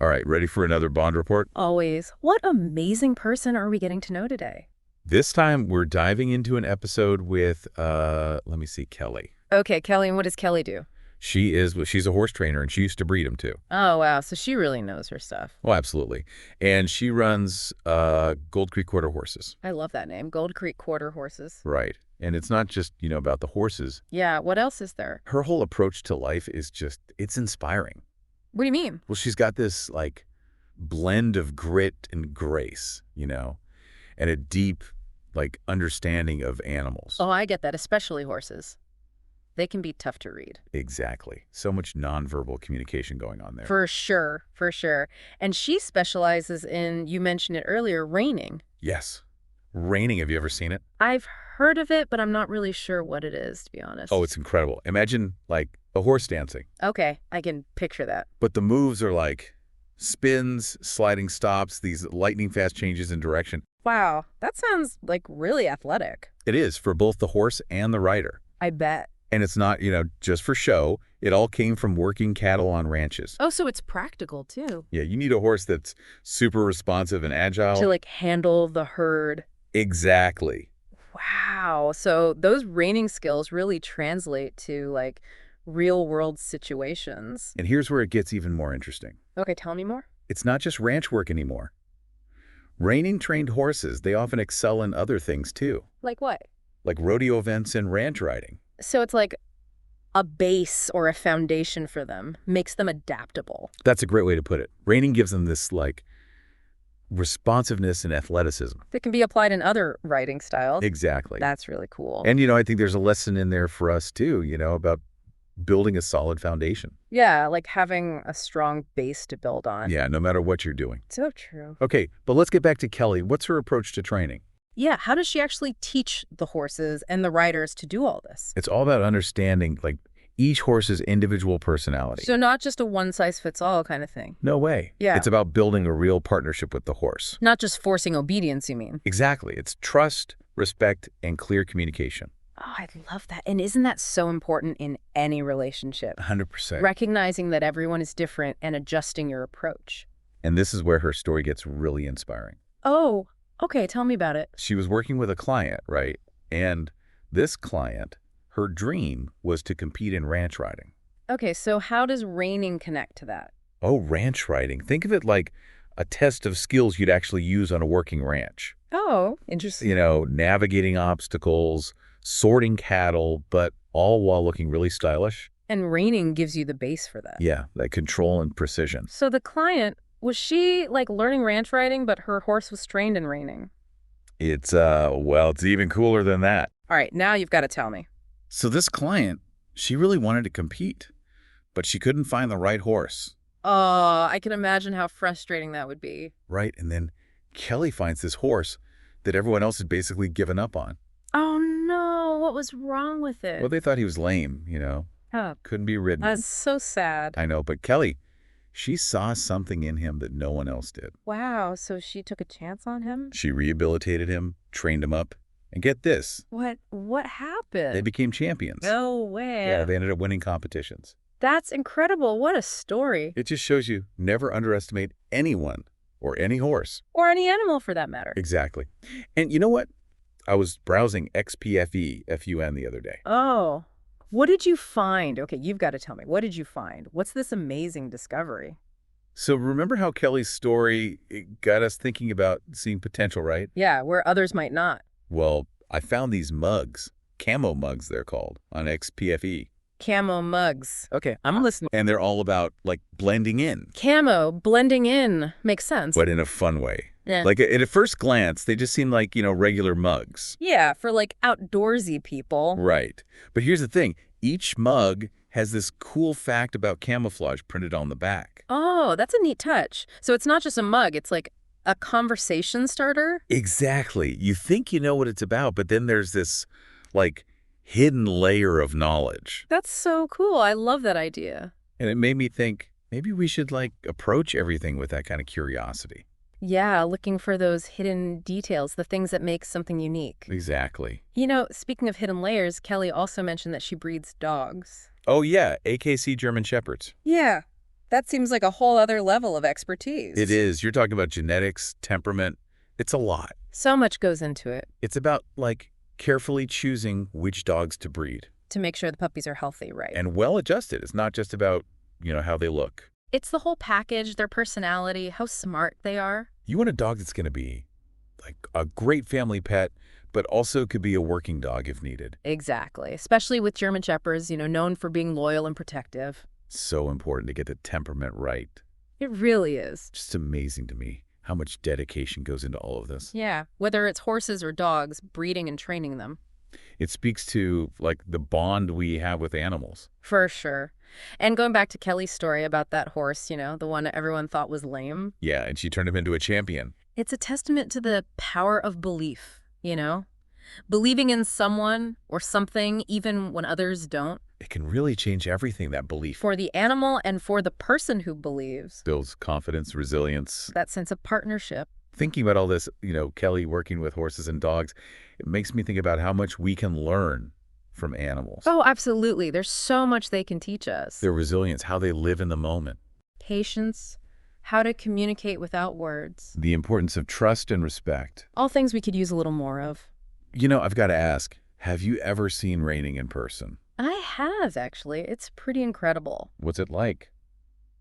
All right, ready for another Bond report? Always. What amazing person are we getting to know today? This time we're diving into an episode with, let me see, Kelly. Okay, Kelly, and what does Kelly do? She's a horse trainer, and she used to breed them too. Oh, wow, so she really knows her stuff. Oh, absolutely. And she runs Gold Creek Quarter Horses. I love that name, Gold Creek Quarter Horses. Right. And it's not just, about the horses. Yeah, what else is there? Her whole approach to life is just, it's inspiring. What do you mean? Well, she's got this, blend of grit and grace, and a deep, understanding of animals. Oh, I get that, especially horses. They can be tough to read. Exactly. So much nonverbal communication going on there. For sure, for sure. And she specializes in, you mentioned it earlier, reining. Yes. Reining, have you ever seen it? I've heard of it, but I'm not really sure what it is, to be honest. Oh, it's incredible. Imagine, a horse dancing. Okay, I can picture that. But the moves are spins, sliding stops, these lightning-fast changes in direction. Wow, that sounds really athletic. It is for both the horse and the rider. I bet. And it's not, just for show. It all came from working cattle on ranches. Oh, so it's practical, too. Yeah, you need a horse that's super responsive and agile. To, handle the herd. Exactly. Wow. So those reining skills really translate to, real-world situations. And here's where it gets even more interesting. Okay, tell me more. It's not just ranch work anymore. Reining trained horses, they often excel in other things, too. Like what? Like rodeo events and ranch riding. So it's like a base or a foundation for them, makes them adaptable. That's a great way to put it. Reining gives them this, responsiveness and athleticism. That can be applied in other riding styles. Exactly. That's really cool. And, I think there's a lesson in there for us, too, about building a solid foundation. Yeah, like having a strong base to build on. Yeah, no matter what you're doing. So true. Okay, but let's get back to Kelly. What's her approach to training? Yeah, how does she actually teach the horses and the riders to do all this? It's all about understanding, each horse's individual personality. So not just a one-size-fits-all kind of thing. No way. Yeah. It's about building a real partnership with the horse. Not just forcing obedience, you mean? Exactly. It's trust, respect, and clear communication. Oh, I love that. And isn't that so important in any relationship? 100%. Recognizing that everyone is different and adjusting your approach. And this is where her story gets really inspiring. Oh, okay. Tell me about it. She was working with a client, right? And this client, her dream was to compete in ranch riding. Okay, so how does reining connect to that? Oh, ranch riding. Think of it like a test of skills you'd actually use on a working ranch. Oh, interesting. Navigating obstacles, sorting cattle, but all while looking really stylish. And reining gives you the base for that. Yeah, that control and precision. So the client, was she learning ranch riding, but her horse was trained in reining? It's, it's even cooler than that. All right, now you've got to tell me. So this client, she really wanted to compete, but she couldn't find the right horse. Oh, I can imagine how frustrating that would be. Right, and then Kelly finds this horse that everyone else had basically given up on. Oh, no. What was wrong with it? Well, they thought he was lame, Oh, Couldn't be ridden. that's so sad. I know, but Kelly, she saw something in him that no one else did. Wow, so she took a chance on him? She rehabilitated him, trained him up, and get this. What happened? They became champions. No way. Yeah, they ended up winning competitions. That's incredible. What a story. It just shows you never underestimate anyone or any horse. Or any animal for that matter. Exactly. And you know what? I was browsing xpfe.fun the other day. Oh, what did you find? Okay, you've got to tell me. What did you find? What's this amazing discovery? So remember how Kelly's story got us thinking about seeing potential, right? Yeah, where others might not. Well, I found these mugs, Camo mugs they're called, on xpfe. Camo mugs. Okay, I'm listening. And they're all about, blending in. Camo, blending in. Makes sense. But in a fun way. Yeah. At first glance, they just seem like, regular mugs. Yeah, for outdoorsy people. Right. But here's the thing. Each mug has this cool fact about camouflage printed on the back. Oh, that's a neat touch. So it's not just a mug. It's a conversation starter? Exactly. You think you know what it's about, but then there's this, hidden layer of knowledge. That's so cool. I love that idea. And it made me think, maybe we should, approach everything with that kind of curiosity. Yeah, looking for those hidden details, the things that make something unique. Exactly. Speaking of hidden layers, Kelly also mentioned that she breeds dogs. Oh, yeah, AKC German Shepherds. Yeah. That seems like a whole other level of It expertise. is. You're talking about genetics, temperament. It's a lot. So much goes into it It's about, like, carefully choosing which dogs to breed. to make sure the puppies are healthy, right? And well-adjusted. It's not just about, how they look. It's the whole package, their personality, how smart they are. You want a dog that's going to be, like, a great family pet, but also could be a working dog if needed. Exactly. Especially with German Shepherds, known for being loyal and protective. So important to get the temperament right. It really is. Just amazing to me how much dedication goes into all of this. Yeah. Whether it's horses or dogs, breeding and training them. It speaks to, like, the bond we have with animals. For sure. And going back to Kelly's story about that horse, the one everyone thought was lame. Yeah, and she turned him into a champion. It's a testament to the power of belief. Believing in someone or something even when others don't. It can really change everything, that belief. For the animal and for the person who believes. Builds confidence, resilience. That sense of partnership. Thinking about all this, Kelly working with horses and dogs, it makes me think about how much we can learn from animals. Oh, absolutely. There's so much they can teach us. Their resilience, how they live in the moment. Patience, how to communicate without words. The importance of trust and respect. All things we could use a little more of. I've got to ask, have you ever seen reining in person? I have, actually. It's pretty incredible. What's it like?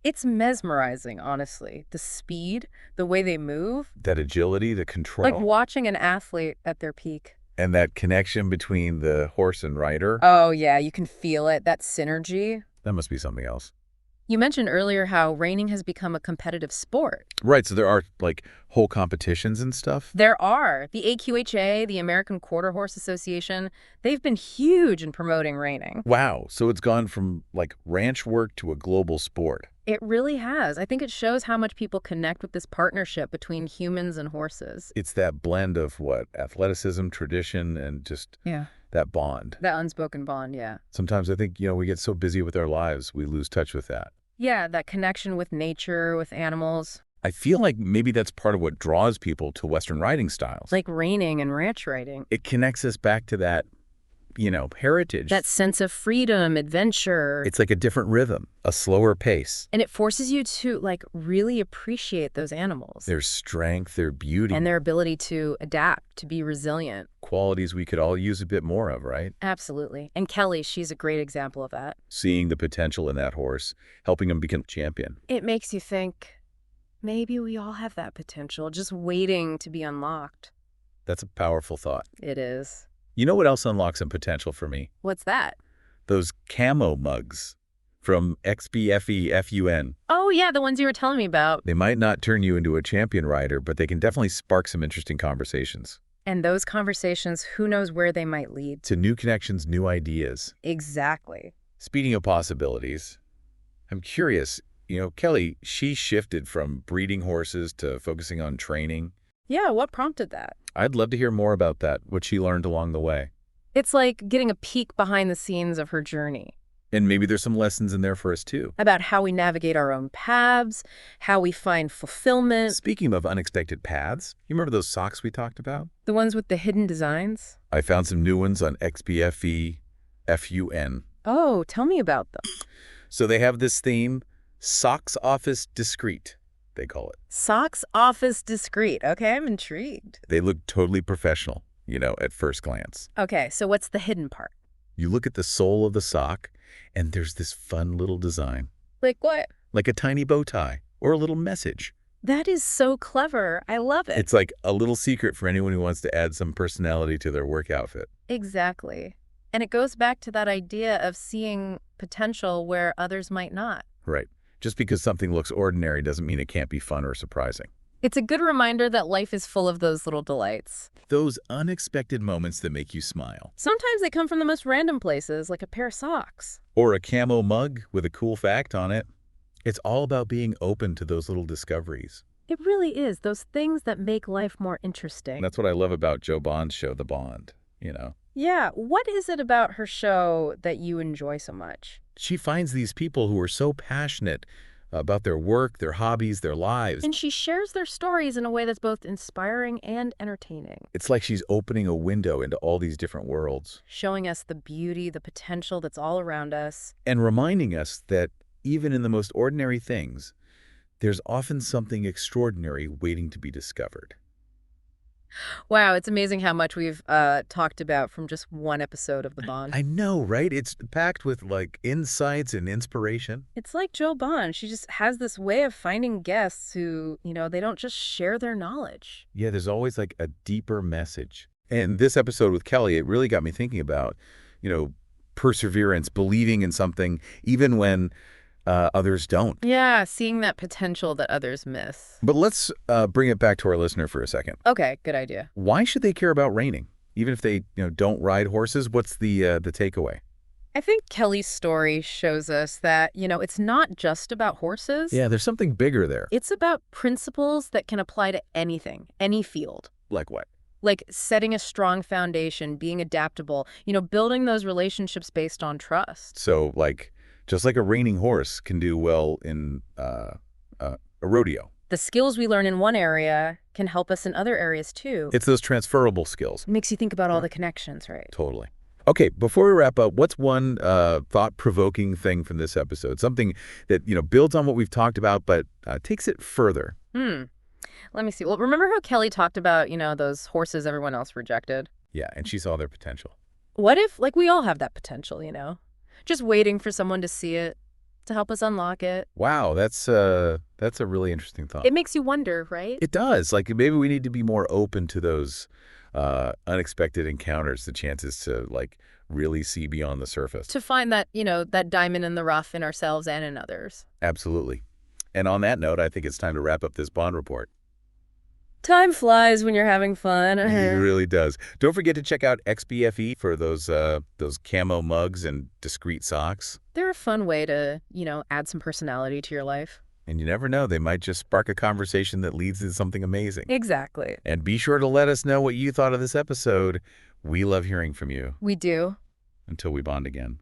It's mesmerizing, honestly. The speed, the way they move. That agility, the control. Like watching an athlete at their peak. And that connection between the horse and rider. Oh, yeah, you can feel it. That synergy. That must be something else. You mentioned earlier how reining has become a competitive sport. Right, so there are, like, whole competitions and stuff? There are. The AQHA, the American Quarter Horse Association, they've been huge in promoting reining. Wow, so it's gone from, like, ranch work to a global sport. It really has. I think it shows how much people connect with this partnership between humans and horses. It's that blend of what? Athleticism, tradition, and just Yeah. that bond. That unspoken bond, yeah. Sometimes I think, we get so busy with our lives, we lose touch with that. Yeah, that connection with nature, with animals. I feel like maybe that's part of what draws people to Western riding styles. Like reining and ranch riding. It connects us back to that, heritage. That sense of freedom, adventure. It's like a different rhythm, a slower pace. And it forces you to, really appreciate those animals. Their strength, their beauty. And their ability to adapt, to be resilient. Qualities we could all use a bit more of, right? Absolutely. And Kelly, she's a great example of that. Seeing the potential in that horse, helping him become champion. It makes you think, maybe we all have that potential, just waiting to be unlocked. That's a powerful thought. It is. You know what else unlocks some potential for me? What's that? Those Camo mugs from xpfe.fun. Oh, yeah, the ones you were telling me about. They might not turn you into a champion rider, but they can definitely spark some interesting conversations. And those conversations, who knows where they might lead. To new connections, new ideas. Exactly. Speaking of possibilities, I'm curious, Kelly, she shifted from breeding horses to focusing on training. Yeah, what prompted that? I'd love to hear more about that, what she learned along the way. It's like getting a peek behind the scenes of her journey. And maybe there's some lessons in there for us, too. About how we navigate our own paths, how we find fulfillment. Speaking of unexpected paths, you remember those socks we talked about? The ones with the hidden designs? I found some new ones on xpfe.fun. Oh, tell me about them. So they have this theme, Socks Office Discreet, they call it. Socks Office Discreet. Okay, I'm intrigued. They look totally professional, at first glance. Okay, so what's the hidden part? You look at the sole of the sock, and there's this fun little design. Like what? Like a tiny bow tie or a little message. That is so clever. I love it. It's like a little secret for anyone who wants to add some personality to their work outfit. Exactly. And it goes back to that idea of seeing potential where others might not. Right. Just because something looks ordinary doesn't mean it can't be fun or surprising. It's a good reminder that life is full of those little delights. Those unexpected moments that make you smile. Sometimes they come from the most random places, like a pair of socks. Or a camo mug with a cool fact on it. It's all about being open to those little discoveries. It really is. Those things that make life more interesting. That's what I love about Joe Bond's show, The Bond, Yeah. What is it about her show that you enjoy so much? She finds these people who are so passionate about their work, their hobbies, their lives. And she shares their stories in a way that's both inspiring and entertaining. It's like she's opening a window into all these different worlds. Showing us the beauty, the potential that's all around us. And reminding us that even in the most ordinary things, there's often something extraordinary waiting to be discovered. Wow, it's amazing how much we've talked about from just one episode of The Bond. I know, right? It's packed with, like, insights and inspiration. It's like Joe Bond. She just has this way of finding guests who, they don't just share their knowledge. Yeah, there's always, like, a deeper message. And this episode with Kelly, it really got me thinking about, you know, perseverance, believing in something, even when others don't. Yeah, seeing that potential that others miss. But let's bring it back to our listener for a second. Okay, good idea. Why should they care about reining? Even if they, don't ride horses, what's the takeaway? I think Kelly's story shows us that, it's not just about horses. Yeah, there's something bigger there. It's about principles that can apply to anything, any field. Like what? Like setting a strong foundation, being adaptable, building those relationships based on trust. So, like, just like a reining horse can do well in a rodeo. The skills we learn in one area can help us in other areas too. It's those transferable skills. It makes you think about all the connections, right? Totally. Okay, before we wrap up, what's one thought-provoking thing from this episode? Something that, builds on what we've talked about, but takes it further. Let me see. Well, remember how Kelly talked about, those horses everyone else rejected? Yeah, and she saw their potential. What if, like, we all have that potential, just waiting for someone to see it, to help us unlock it? Wow, that's a really interesting thought. It makes you wonder, right? It does. Like, maybe we need to be more open to those unexpected encounters, the chances to, like, really see beyond the surface. To find that, that diamond in the rough in ourselves and in others. Absolutely. And on that note, I think it's time to wrap up this Bond report. Time flies when you're having fun. It really does. Don't forget to check out XPFE for those camo mugs and Discreet socks. They're a fun way to, add some personality to your life. And you never know, they might just spark a conversation that leads to something amazing. Exactly. And be sure to let us know what you thought of this episode. We love hearing from you. We do. Until we bond again.